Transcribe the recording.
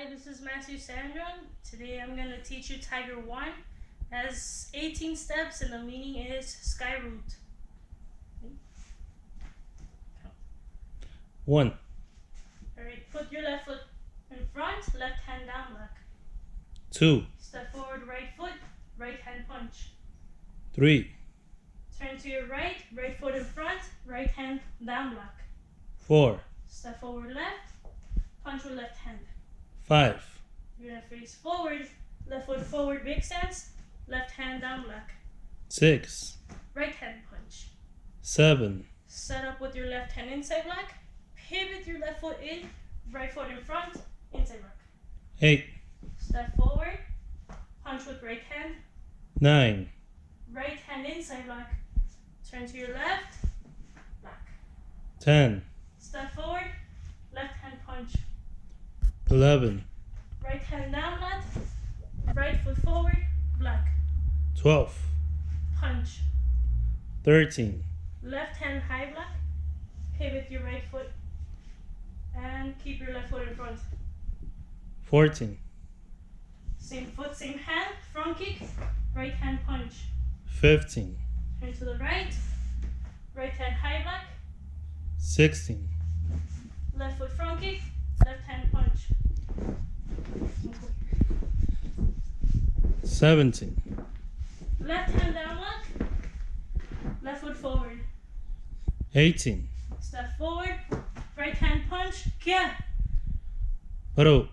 Hi, this is Master Sandra. Today I'm going to teach you Taegeuk 1. It has 18 steps and the meaning is sky route. 1, Alright, put your left foot in front, left hand down block. 2, Step forward, right foot, right hand punch. 3, Turn to your right, right foot in front, right hand down block. 4, Step forward left, punch with left hand. 5, You're going to face forward, left foot forward, big stance, left hand down block. 6, Right hand punch. 7, Set up with your left hand inside block. Pivot your left foot in, right foot in front, inside block. 8, Step forward, punch with right hand, 9, right hand inside block. Turn to your left, block. 10, Step forward, left hand punch. 11, Right hand down block, right foot forward, block. 12, Punch. 13, Left hand high block, pivot your right foot, and keep your left foot in front. 14, Same foot, same hand, front kick, right hand punch. 15, Turn to the right, right hand high block, 16, left foot front kick, left hand punch. 17, Left hand down block, left foot forward. 18, Step forward, right hand punch, kia. 바로